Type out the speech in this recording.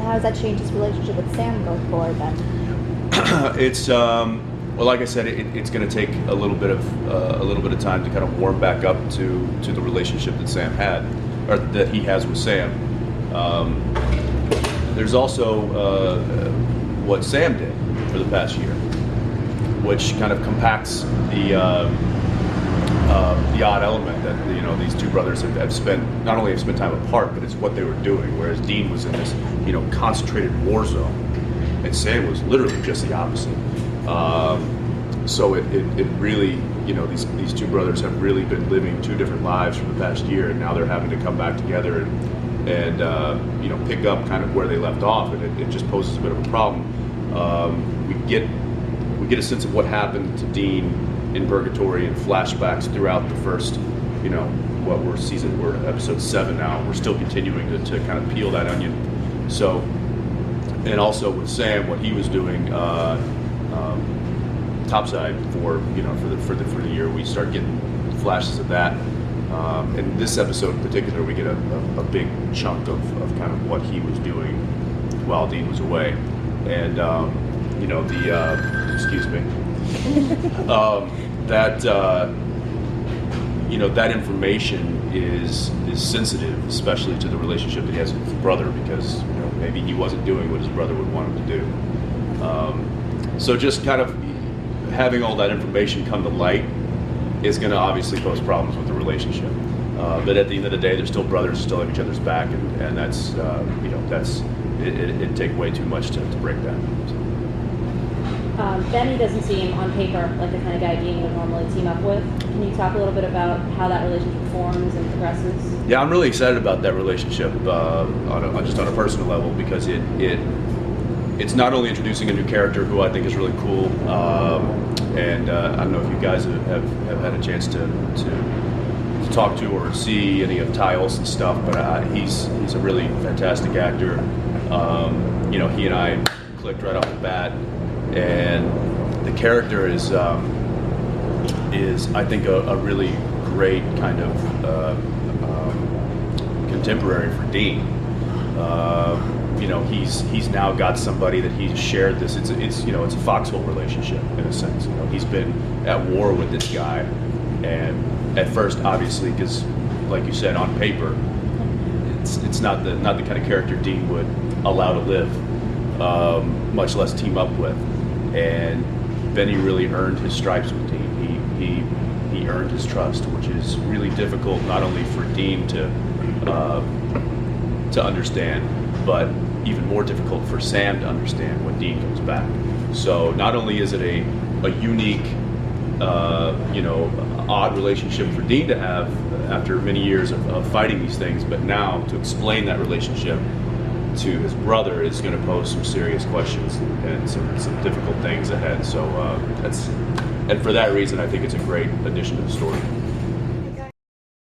how does that change his relationship with Sam going forward then? It's well, like I said, it's going to take a little bit of time to kind of warm back up to the relationship that Sam had, or that he has with Sam. There's also what Sam did for the past year, which kind of compacts the odd element that these two brothers have spent time apart, but it's what they were doing. Whereas Dean was in this concentrated war zone, and Sam was literally just the opposite. So it really, these two brothers have really been living two different lives for the past year, and now they're having to come back together and pick up kind of where they left off, and it just poses a bit of a problem. We get a sense of what happened to Dean in Purgatory and flashbacks throughout the first, we're episode 7 now. We're still continuing to kind of peel that onion. So, and also with Sam, what he was doing topside for the year, we start getting flashes of that. In this episode in particular, we get a big chunk of kind of what he was doing while Dean was away, and excuse me, that information is sensitive, especially to the relationship that he has with his brother, because maybe he wasn't doing what his brother would want him to do. So just kind of having all that information come to light is going to obviously pose problems with the relationship. But at the end of the day, they're still brothers, still have each other's back, and that's it'd take way too much to break that. So. Benny doesn't seem on paper like the kind of guy Dean would normally team up with. Can you talk a little bit about how that relationship forms and progresses? Yeah, I'm really excited about that relationship on a personal level, because it's not only introducing a new character who I think is really cool, and I don't know if you guys have had a chance to talk to or see any of Ty Olson's stuff, but he's a really fantastic actor. He and I clicked right off the bat, and the character is I think a really great kind of contemporary for Dean. He's now got somebody that he's shared this. It's a foxhole relationship in a sense. He's been at war with this guy, and at first, obviously, because like you said, on paper, it's not the kind of character Dean would allow to live, much less team up with. And Benny really earned his stripes with Dean. He earned his trust, which is really difficult, not only for Dean to understand, but even more difficult for Sam to understand when Dean comes back. So not only is it a unique, odd relationship for Dean to have after many years of fighting these things, but now to explain that relationship to his brother is going to pose some serious questions and some difficult things ahead. So and for that reason, I think it's a great addition to the story.